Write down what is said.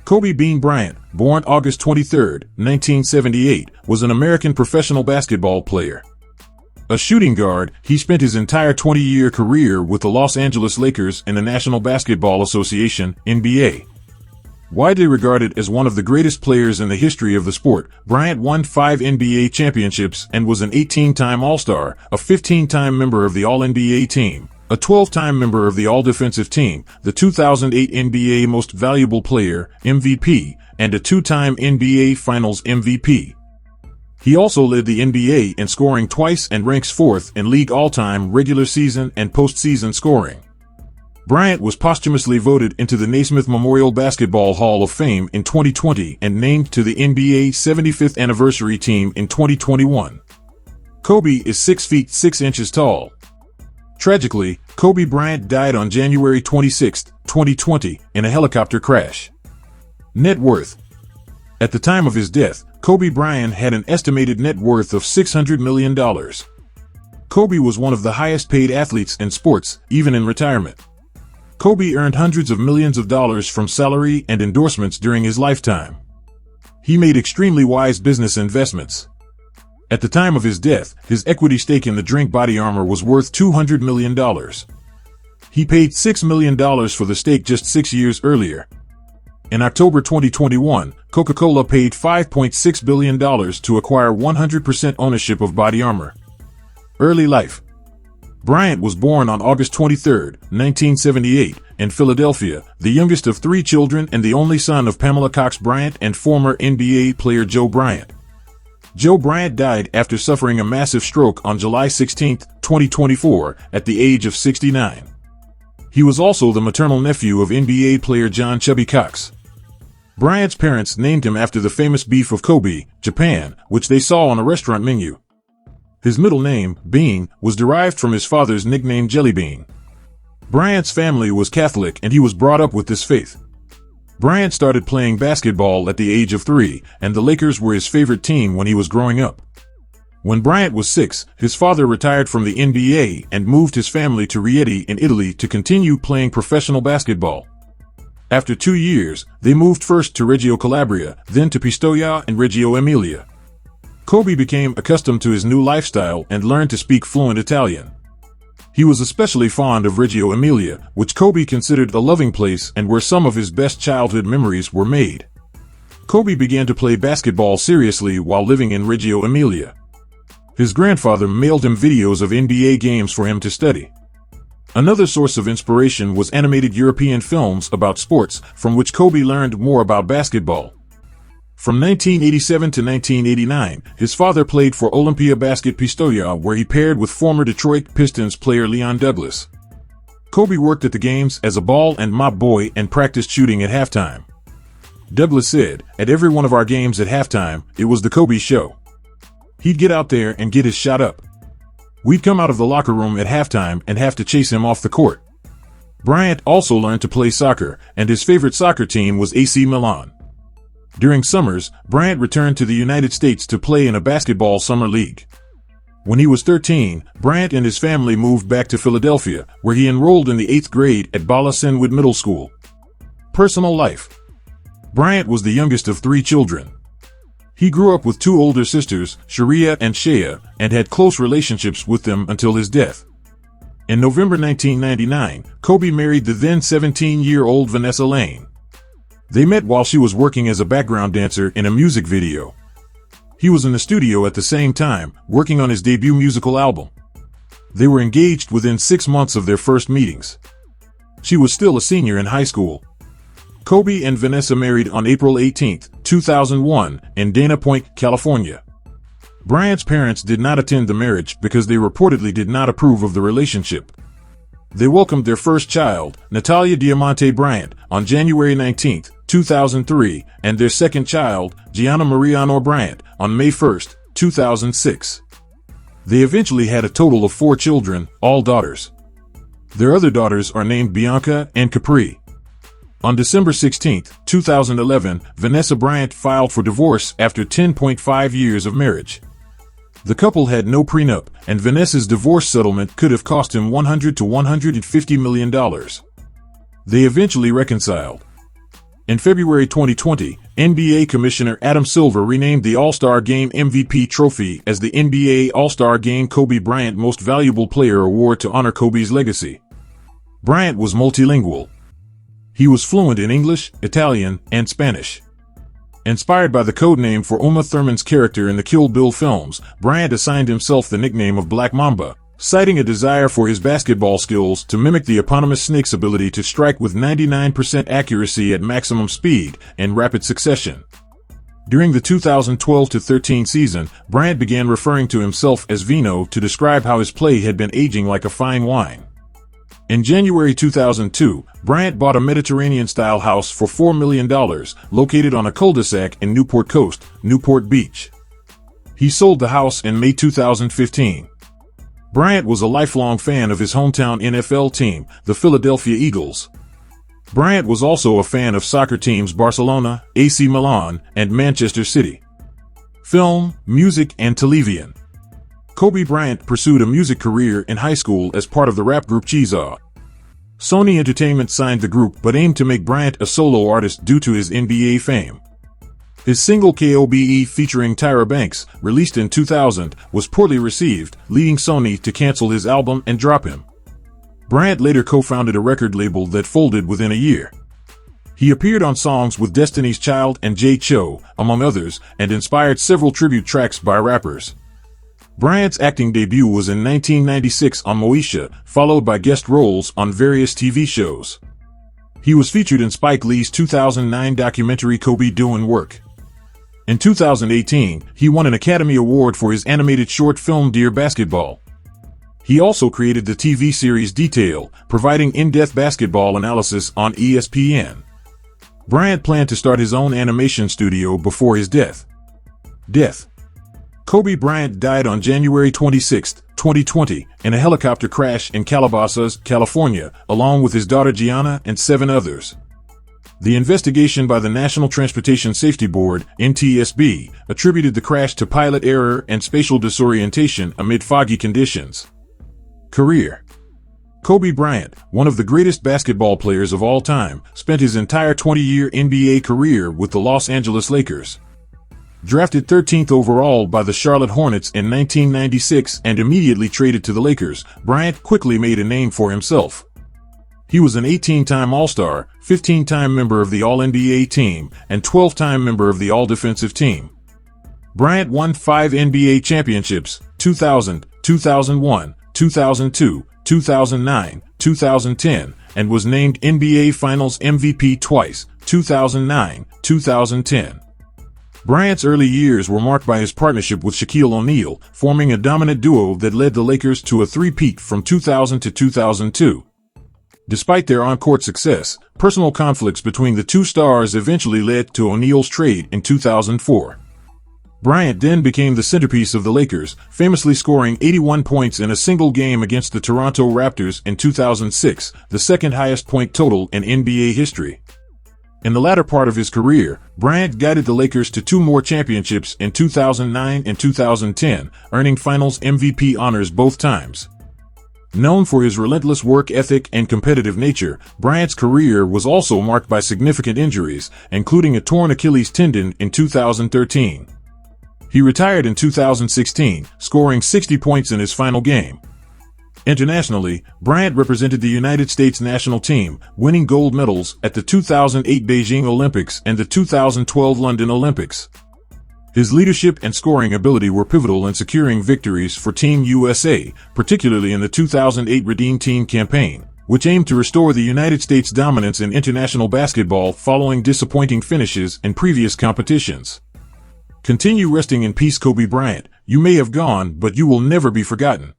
Kobe Bean Bryant, born August 23, 1978, was an American professional basketball player. A shooting guard, he spent his entire 20-year career with the Los Angeles Lakers and the National Basketball Association, NBA. Widely regarded as one of the greatest players in the history of the sport, Bryant won 5 NBA championships and was an 18-time All-Star, a 15-time member of the All-NBA team, a 12-time member of the All-Defensive Team, the 2008 NBA Most Valuable Player, MVP, and a 2-time NBA Finals MVP. He also led the NBA in scoring twice and ranks 4th in league all-time regular season and postseason scoring. Bryant was posthumously voted into the Naismith Memorial Basketball Hall of Fame in 2020 and named to the NBA 75th anniversary team in 2021. Kobe is 6 feet 6 inches tall. Tragically, Kobe Bryant died on January 26, 2020, in a helicopter crash. Net worth. At the time of his death, Kobe Bryant had an estimated net worth of $600 million. Kobe was one of the highest paid athletes in sports, even in retirement. Kobe earned hundreds of millions of dollars from salary and endorsements during his lifetime. He made extremely wise business investments. At the time of his death, his equity stake in the drink Body Armor was worth $200 million. He paid $6 million for the stake just 6 years earlier. In October 2021, Coca-Cola paid $5.6 billion to acquire 100% ownership of Body Armor. Early life. Bryant was born on August 23, 1978, in Philadelphia, the youngest of 3 children and the only son of Pamela Cox Bryant and former NBA player Joe Bryant. Joe Bryant died after suffering a massive stroke on July 16, 2024, at the age of 69. He was also the maternal nephew of NBA player John Chubby Cox. Bryant's parents named him after the famous beef of Kobe, Japan, which they saw on a restaurant menu. His middle name, Bean, was derived from his father's nickname Jelly Bean. Bryant's family was Catholic and he was brought up with this faith. Bryant started playing basketball at the age of 3, and the Lakers were his favorite team when he was growing up. When Bryant was 6, his father retired from the NBA and moved his family to Rieti in Italy to continue playing professional basketball. After 2 years, they moved first to Reggio Calabria, then to Pistoia and Reggio Emilia. Kobe became accustomed to his new lifestyle and learned to speak fluent Italian. He was especially fond of Reggio Emilia, which Kobe considered a loving place and where some of his best childhood memories were made. Kobe began to play basketball seriously while living in Reggio Emilia. His grandfather mailed him videos of NBA games for him to study. Another source of inspiration was animated European films about sports, from which Kobe learned more about basketball. From 1987 to 1989, his father played for Olimpia Basket Pistoia, where he paired with former Detroit Pistons player Leon Douglas. Kobe worked at the games as a ball and mop boy and practiced shooting at halftime. Douglas said, "At every one of our games at halftime, it was the Kobe show. He'd get out there and get his shot up. We'd come out of the locker room at halftime and have to chase him off the court." Bryant also learned to play soccer, and his favorite soccer team was AC Milan. During summers, Bryant returned to the United States to play in a basketball summer league. When he was 13, Bryant and his family moved back to Philadelphia, where he enrolled in the 8th grade at Bala Cynwyd Middle School. Personal life. Bryant was the youngest of 3 children. He grew up with 2 older sisters, Sharia and Shea, and had close relationships with them until his death. In November 1999, Kobe married the then 17-year-old Vanessa Lane. They met while she was working as a background dancer in a music video. He was in the studio at the same time, working on his debut musical album. They were engaged within 6 months of their first meetings. She was still a senior in high school. Kobe and Vanessa married on April 18, 2001, in Dana Point, California. Bryant's parents did not attend the marriage because they reportedly did not approve of the relationship. They welcomed their first child, Natalia Diamante Bryant, on January 19, 2003, and their second child, Gianna Mariano Bryant, on May 1, 2006. They eventually had a total of 4 children, all daughters. Their other daughters are named Bianca and Capri. On December 16, 2011, Vanessa Bryant filed for divorce after 10.5 years of marriage. The couple had no prenup, and Vanessa's divorce settlement could have cost him $100 to $150 million. They eventually reconciled. In February 2020, NBA Commissioner Adam Silver renamed the All-Star Game MVP trophy as the NBA All-Star Game Kobe Bryant Most Valuable Player Award to honor Kobe's legacy. Bryant was multilingual. He was fluent in English, Italian, and Spanish. Inspired by the codename for Uma Thurman's character in the Kill Bill films, Bryant assigned himself the nickname of Black Mamba, citing a desire for his basketball skills to mimic the eponymous snake's ability to strike with 99% accuracy at maximum speed in rapid succession. During the 2012-13 season, Bryant began referring to himself as Vino to describe how his play had been aging like a fine wine. In January 2002, Bryant bought a Mediterranean-style house for $4 million, located on a cul-de-sac in Newport Coast, Newport Beach. He sold the house in May 2015. Bryant was a lifelong fan of his hometown NFL team, the Philadelphia Eagles. Bryant was also a fan of soccer teams Barcelona, AC Milan, and Manchester City. Film, music, and television. Kobe Bryant pursued a music career in high school as part of the rap group Cheezaw. Sony Entertainment signed the group but aimed to make Bryant a solo artist due to his NBA fame. His single Kobe featuring Tyra Banks, released in 2000, was poorly received, leading Sony to cancel his album and drop him. Bryant later co-founded a record label that folded within a year. He appeared on songs with Destiny's Child and Jay Cho, among others, and inspired several tribute tracks by rappers. Bryant's acting debut was in 1996 on Moesha, followed by guest roles on various TV shows. He was featured in Spike Lee's 2009 documentary Kobe Doing Work. In 2018, he won an Academy Award for his animated short film Dear Basketball. He also created the TV series Detail, providing in-depth basketball analysis on ESPN. Bryant planned to start his own animation studio before his death. Kobe Bryant died on January 26, 2020, in a helicopter crash in Calabasas, California, along with his daughter Gianna and 7 others. The investigation by the National Transportation Safety Board, NTSB, attributed the crash to pilot error and spatial disorientation amid foggy conditions. Career. Kobe Bryant, one of the greatest basketball players of all time, spent his entire 20-year NBA career with the Los Angeles Lakers. Drafted 13th overall by the Charlotte Hornets in 1996 and immediately traded to the Lakers, Bryant quickly made a name for himself. He was an 18-time All-Star, 15-time member of the All-NBA team, and 12-time member of the All-Defensive team. Bryant won 5 NBA championships, 2000, 2001, 2002, 2009, 2010, and was named NBA Finals MVP twice, 2009, 2010. Bryant's early years were marked by his partnership with Shaquille O'Neal, forming a dominant duo that led the Lakers to a three-peat from 2000 to 2002. Despite their on-court success, personal conflicts between the two stars eventually led to O'Neal's trade in 2004. Bryant then became the centerpiece of the Lakers, famously scoring 81 points in a single game against the Toronto Raptors in 2006, the second highest point total in NBA history. In the latter part of his career, Bryant guided the Lakers to 2 more championships in 2009 and 2010, earning Finals MVP honors both times. Known for his relentless work ethic and competitive nature, Bryant's career was also marked by significant injuries, including a torn Achilles tendon in 2013. He retired in 2016, scoring 60 points in his final game. Internationally, Bryant represented the United States national team, winning gold medals at the 2008 Beijing Olympics and the 2012 London Olympics. His leadership and scoring ability were pivotal in securing victories for Team USA, particularly in the 2008 Redeem Team campaign, which aimed to restore the United States' dominance in international basketball following disappointing finishes in previous competitions. Continue resting in peace, Kobe Bryant. You may have gone, but you will never be forgotten.